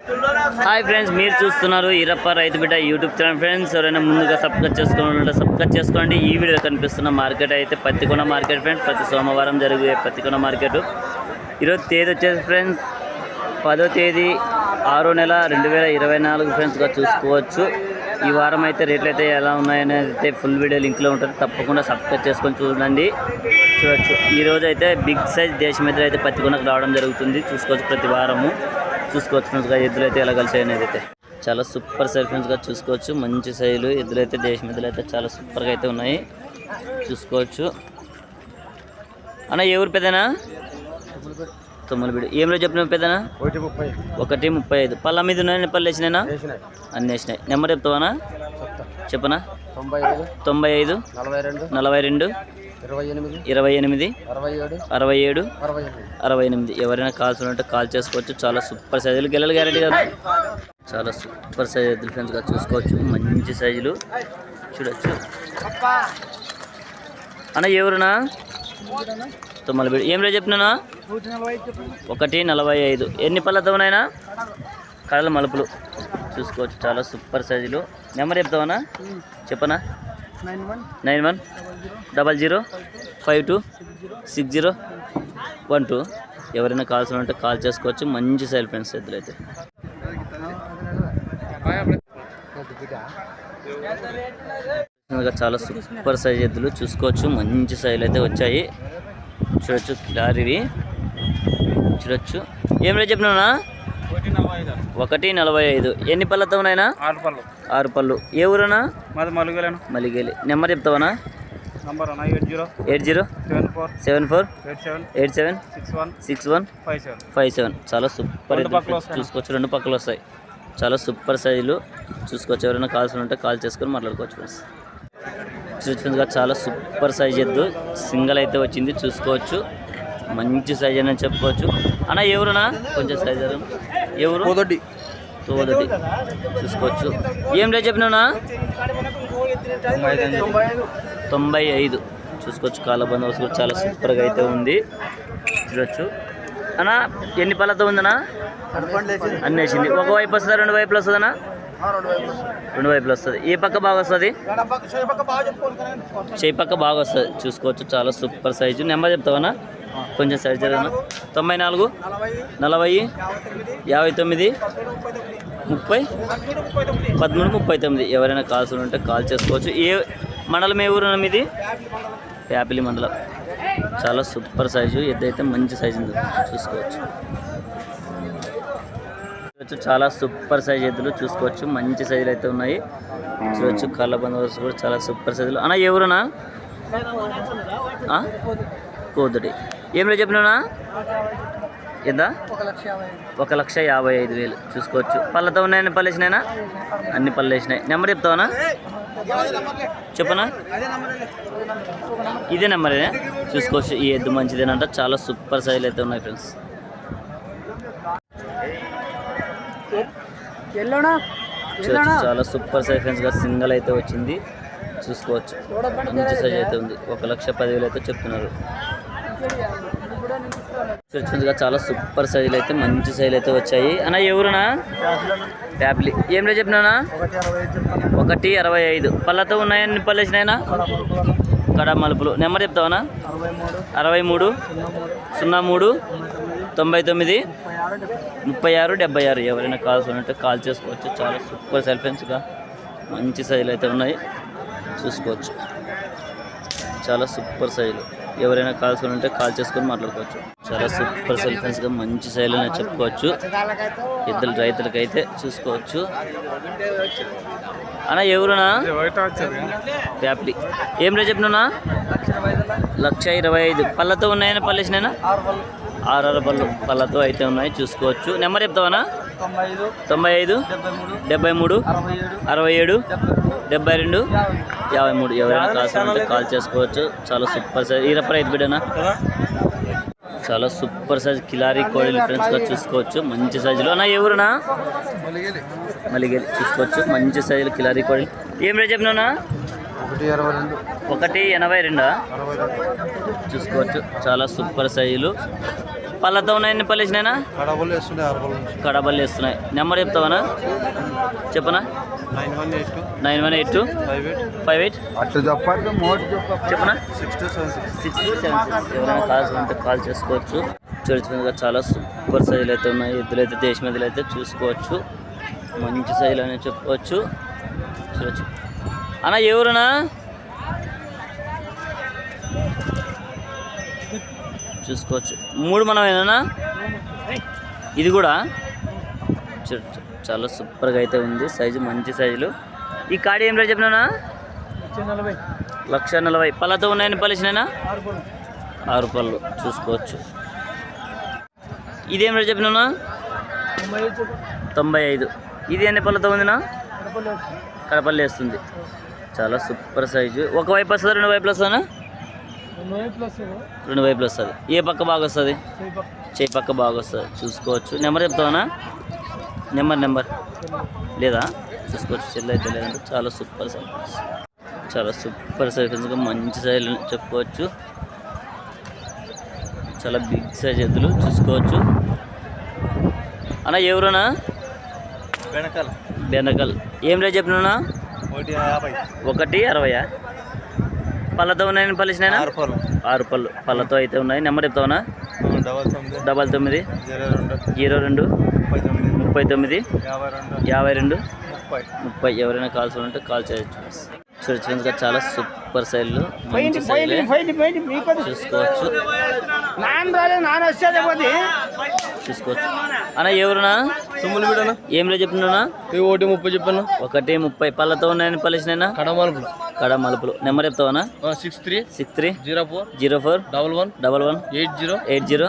Hi friends, మీరు చూస్తున్నారు ఈరప్ప రైతు బిడ్డ యూట్యూబ్ ఛానల్. ఫ్రెండ్స్, ఎవరైనా ముందుగా సబ్స్క్రైబ్ చేసుకోండి. ఈ వీడియోలో కనిపిస్తున్న మార్కెట్ అయితే పత్తికొండ మార్కెట్ ఫ్రెండ్స్. ప్రతి సోమవారం జరిగే పత్తికొండ మార్కెట్. ఈరోజు తేదీ వచ్చేసి ఫ్రెండ్స్ 10వ తేదీ 6వ నెల 2024 ఫ్రెండ్స్గా చూసుకోవచ్చు. ఈ వారం అయితే రేట్లు అయితే ఎలా ఉన్నాయనేది అయితే ఫుల్ వీడియో లింక్లో ఉంటుంది, తప్పకుండా సబ్స్క్రైబ్ చేసుకొని చూడండి. చూడొచ్చు, ఈరోజు అయితే బిగ్ సైజ్ దేశమిద్ర అయితే పత్తికొండకు రావడం జరుగుతుంది. చూసుకోవచ్చు, ప్రతి వారము చూసుకోవచ్చు ఫ్రెండ్స్గా. ఎద్దులు అయితే ఎలా కలిసాయి అనేది అయితే చాలా సూపర్ సైజ్ ఫ్రెండ్స్గా చూసుకోవచ్చు. మంచి సైజులు ఎద్దులు అయితే దేశమిద్రలు అయితే చాలా సూపర్గా అయితే ఉన్నాయి, చూసుకోవచ్చు. అన్న ఏ ఊరు పెద్దనా? తొమ్మిది. ఏం రోజు చెప్పినావు పెద్దనా? 1:35. పళ్ళ మీద ఉన్నాయి, పళ్ళు వేసినాయినా? అన్నీ వేసినాయి. నెంబర్ చెప్తావానా? చెప్పనా? 95 42 28 67 68. ఎవరైనా కాల్స్ ఉంటే కాల్ చేసుకోవచ్చు. చాలా సూపర్ సైజులు, గెలలు గ్యారెంటీ కదా. చాలా సూపర్ సైజ్ ఎద్దులు ఫ్రెండ్స్గా చూసుకోవచ్చు. మంచి సైజులు చూడొచ్చు. అన్న ఎవరునా? 90. ఏం రేపు చెప్పినా? 1:45. ఎన్ని పళ్ళతో ఉన్నాయినా? కళ్ళ మలుపులు చూసుకోవచ్చు. చాలా సూపర్ సైజులు. నెంబర్ చెప్తావనా? చెప్పనా? 91 00 52 60 12. ఎవరైనా కాల్స్ ఉంటే కాల్ చేసుకోవచ్చు. మంచి సైజ్ ఫ్రెండ్స్ ఎద్దులు అయితే. చాలా సూపర్ సైజ్ ఎద్దులు చూసుకోవచ్చు. మంచి సైజులు అయితే వచ్చాయి, చూడొచ్చు. క్లారివి చూడొచ్చు. ఏం రేపు చెప్పినా? 1:45. ఎన్ని పళ్ళతో ఉన్నాయినా? 6 పళ్ళు. ఏ ఊరనా? మలిగేలి. నెంబర్ చెప్తావనా? 80 74 87 61 57. చాలా సూపర్ చూసుకోవచ్చు. 2 పక్కలు వస్తాయి. చాలా సూపర్ సైజులు చూసుకోవచ్చు. ఎవరైనా కాల్స్ ఉంటే కాల్ చేసుకొని మాట్లాడుకోవచ్చు ఫ్రెండ్స్. చూసుకుందిగా చాలా సూపర్ సైజ్ ఎద్దు, సింగల్ అయితే వచ్చింది, చూసుకోవచ్చు. మంచి సైజ్ అని చెప్పుకోవచ్చు. అన్న ఎవరునా? కొంచెం సైజ్ ఎవరు? తోదొడ్డి చూసుకోవచ్చు. ఏం రేట్ చెప్పినా? 95. చూసుకోవచ్చు. కాళ్ళ బందోబస్తు కూడా చాలా సూపర్గా అయితే ఉంది, చూడొచ్చు. అన్న ఎన్ని పళ్ళతో ఉందన్నా? అన్నీ వేసింది. ఒకవైపు వస్తుందా, 2 వైపులు వస్తుందన్నా? 2 వైపులు వస్తుంది. ఏ పక్క బాగా వస్తుంది? చేయి పక్క బాగా వస్తుంది, చూసుకోవచ్చు. చాలా సూపర్ సైజు. నెంబర్ చెప్తావన్నా? కొంచెం సైజ్ జరగనా? 94 40 59 30 13 39. ఎవరైనా కాల్స్ ఉంటే కాల్ చేసుకోవచ్చు. ఏ మండలం? ఏ ఊరు మీది? ప్యాపిలి మండలం. చాలా సూపర్ సైజు ఎద్దైతే మంచి సైజు ఉంది, చూసుకోవచ్చు. చాలా సూపర్ సైజ్ ఎద్దులు చూసుకోవచ్చు. మంచి సైజులు అయితే ఉన్నాయి, చూడొచ్చు. కళ్ళ బందోబస్తు కూడా చాలా సూపర్ సైజులు. అన్న ఎవరునా? కోదడి. ఏం రేపు చెప్పినా? ఎంత? 1,55,000. చూసుకోవచ్చు. పళ్ళతో ఉన్నాయని పళ్ళు వేసినాయినా? అన్ని పళ్ళు వేసినాయి. నెంబర్ చెప్తావనా? చెప్పనా? ఇదే నెంబరే, చూసుకోవచ్చు. ఈ ఎద్దు మంచిదేనంట. చాలా సూపర్ సైజులు అయితే ఉన్నాయి ఫ్రెండ్స్. చాలా సూపర్ సైజ్ ఫ్రెండ్స్గా సింగల్ అయితే వచ్చింది, చూసుకోవచ్చు. మంచి సైజ్ అయితే ఉంది. 1,10,000 అయితే చెప్తున్నారు. చాలా సూపర్ సైజులు అయితే మంచి సైజులు అయితే వచ్చాయి. అన్న ఎవరునా? ప్యాపిలి. ఏం రేపు చెప్పినా? 1:65. పళ్ళతో ఉన్నాయని పళ్ళు వేసినాయినా? కడ మలుపులు. నెంబర్ చెప్తావనా? 63 03 99 36 76. ఎవరైనా కాల్స్ ఉంటే కాల్ చేసుకోవచ్చు. చాలా సూపర్ సైజ్ ఫ్రెండ్స్గా మంచి సైజులు అయితే ఉన్నాయి, చూసుకోవచ్చు. చాలా సూపర్ సైజులు. ఎవరైనా కాల్స్ ఉంటే కాల్ చేసుకొని మాట్లాడుకోవచ్చు. చాలా సూపర్ సైజ్ ఫ్రెండ్స్గా మంచి సైజులు అని చెప్పుకోవచ్చు. ఇద్దరు రైతులకైతే చూసుకోవచ్చు. అన్న ఎవరునా? ప్యాప్లి. ఏం రేపు చెప్పినా? 1,25,000. పళ్ళతో ఉన్నాయని పళ్ళు వేసినాయినా? 6 పళ్ళు పళ్ళతో అయితే ఉన్నాయి, చూసుకోవచ్చు. నెంబర్ చెప్తావనా? 95 73 67 72 53. ఎవరైనా కాల్స్ ఉంటే కాల్ చేసుకోవచ్చు. చాలా సూపర్ సైజ్ ఈరప్ప రైతు బిడ్డనా. చాలా సూపర్ సైజ్ కిలారీ కోడలు ఫ్రెండ్స్గా చూసుకోవచ్చు. మంచి సైజులో. అన్న ఎవరునా? మలిగేలి. చూసుకోవచ్చు. మంచి సైజులు కిలారీ కోడలు. ఏం రేట్ చెప్పినా? 182 చూసుకోవచ్చు. చాలా సూపర్ సైజులు పళ్ళతో ఉన్నాయి, ఎన్ని పళ్ళు వేసినాయినా? కడబల్లి వేస్తున్నాయి. నెంబర్ చెప్తావనా? చెప్పనా? 9182 58 చెప్పనా? 6276. ఎవరైనా కావాల్సి కాల్ చేసుకోవచ్చు. చూడొచ్చు చాలా సూపర్ సైజులు అయితే ఉన్నాయి. ఎద్దులు అయితే దేశం ఎద్దులు అయితే చూసుకోవచ్చు. మంచి సైజులు అని చెప్పుకోవచ్చు. చూడొచ్చు అన్న. ఎవరునా చూసుకోవచ్చు. 3 మనమేనా? ఇది కూడా చూడొచ్చు చాలా సూపర్గా అయితే ఉంది. సైజు మంచి సైజులు. ఈ కాడి ఏం రేట్ చెప్పినా? 1,40,000. పళ్ళతో ఉన్నాయని పలిసినాయినా? 6 పళ్ళు చూసుకోవచ్చు. ఇదేం రేట్ చెప్పినా? 95. ఇది ఎన్ని పళ్ళతో ఉందినా? కడపల్లి వేస్తుంది. చాలా సూపర్ సైజు. ఒకవైపు వస్తుందా, 2 వైపులు వస్తుందా? 2 వైపులు వస్తుంది. ఏ పక్క బాగా వస్తుంది? చేయి పక్క బాగా వస్తుంది. చూసుకోవచ్చు. నెంబర్ చెప్తావనా? నెంబర్ లేదా? చూసుకోవచ్చు. చెల్లి అయితే లేదంటే చాలా సూపర్ సైజ్. చాలా సూపర్ సైజ్ మంచి సైజ్ చెప్పుకోవచ్చు. చాలా బిగ్ సైజ్ ఎద్దులు చూసుకోవచ్చు. అన్న ఎవరునా? బెనకల్. ఏం రేట్ చెప్పినా? 150. పళ్ళతో ఉన్నాయని పలిసినాయినా? 6 పళ్ళు పళ్ళతో అయితే ఉన్నాయి. నెంబర్ చెప్తావనా? 99 02 39 52 30. ఎవరైనా కాల్స్ ఉంటే కాల్ చేయొచ్చు. చూడొచ్చు చాలా సూపర్ సైజులు మంచి సైజులే చూసుకోవచ్చు. అన్న ఎవరునా? ఏం రేట్ చెప్తున్నా? 130 చెప్పాను. 130. పళ్ళతో ఉన్నాయని పలిసినాయినా? కడ మలుపులు. నెంబర్ చెప్తావనా? 63 04 11 80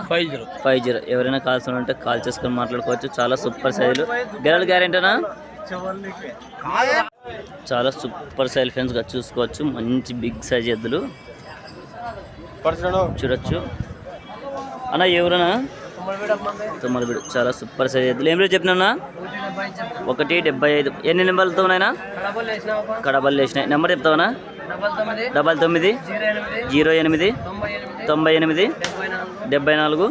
50. ఎవరైనా కాల్స్ ఉంటే కాల్ చేసుకొని మాట్లాడుకోవచ్చు. చాలా సూపర్ సైజులు. గెలలు గ్యారెంటీనా? చాలా సూపర్ సైజ్ ఫ్రెండ్స్గా చూసుకోవచ్చు. మంచి బిగ్ సైజ్ ఎద్దులు చూడొచ్చు. అన్న ఎవరన్నా? తొమ్మలబీడు. చాలా సూపర్ సైజ్ ఎద్దులు. ఏం రేట్ చెప్పినా? 175. ఎన్ని నెంబర్లతో ఉన్నాయినా? కడబల్లి వేసినాయి. నెంబర్ చెప్తావనా? 99 08 98 74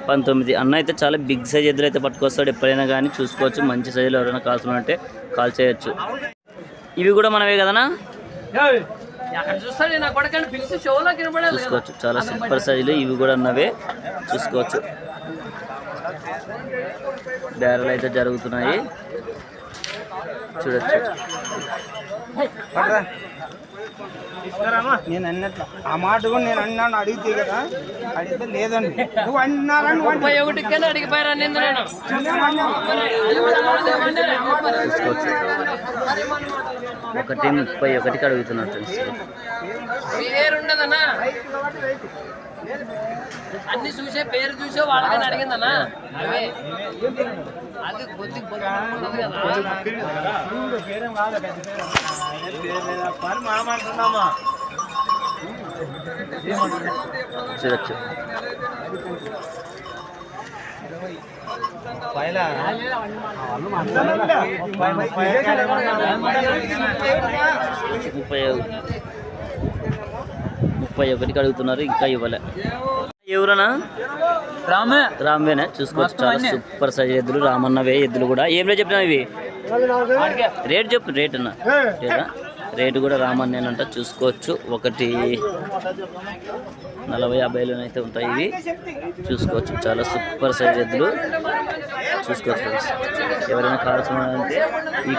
19. అన్న అయితే చాలా బిగ్ సైజ్ ఎద్దులు అయితే పట్టుకొస్తాడు. ఎప్పుడైనా కానీ చూసుకోవచ్చు. మంచి సైజులో ఎవరైనా కావాల్సిన అంటే కాల్ చేయొచ్చు. ఇవి కూడా మనవే కదనా? చూసుకోవచ్చు. చాలా సూపర్ సైజులు. ఇవి కూడా ఉన్నవే చూసుకోవచ్చు. బేరాలు అయితే జరుగుతున్నాయి చూడొచ్చు. నేను అన్నట్లు ఆ మాట కూడా నేను అన్నాను. అడిగితే కదా, అడిగితే లేదండి నువ్వు అన్నారని చూసుకోవచ్చు. 131కి అడుగుతున్నారు ఫ్రెండ్స్. అన్ని చూసే పేరు చూసే వాళ్ళని అడిగిందన్నా. అవే అది కొద్ది చూడొచ్చు. ముప్పై 31కి అడుగుతున్నారు. ఇంకా ఇవ్వలే. ఎవరన్నా? రామవేనా? చూసుకోవచ్చు. చాలా సూపర్ సైజ్ ఎద్దులు. రామన్నవే ఎద్దులు కూడా. ఏం రేట్ చెప్పినా ఇవి? రేట్ చెప్పు. రేట్ అన్న లేదా? రేటు కూడా రామన్నేనంట. చూసుకోవచ్చు. 140-50లోనైతే ఉంటాయి ఇవి చూసుకోవచ్చు. చాలా సూపర్ సైజ్ ఎద్దులు చూసుకోవచ్చు ఫ్రెండ్స్. ఎవరైనా కావాల్సిందంటే ఈ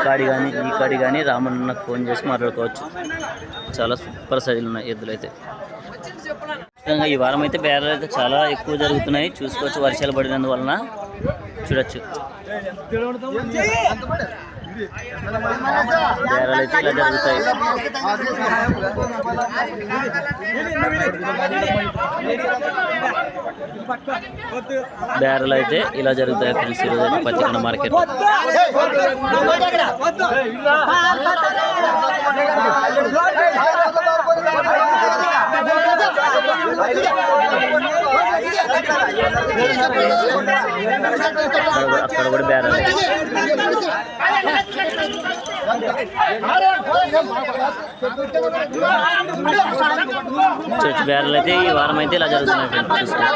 కాడి కానీ రామన్నకు ఫోన్ చేసి మాట్లాడుకోవచ్చు. చాలా సూపర్ సైజులు ఉన్నాయి ఎద్దులు అయితే. ఈ వారం అయితే బేరాలు అయితే చాలా ఎక్కువ జరుగుతున్నాయి చూసుకోవచ్చు. వర్షాలు పడినందువలన చూడొచ్చు. బేరాలు అయితే ఇలా జరుగుతాయి. బేరాలు అయితే ఇలా జరుగుతాయి ఫ్రెండ్స్. ఈరోజు అయితే పత్తికొండ మార్కెట్ అక్కడ కూడా బేరాలు. చర్చ్ బేరాలు అయితే ఈ వారం అయితే ఇలా జరుగుతున్నాయి ఫ్రెండ్స్ చూసుకోండి.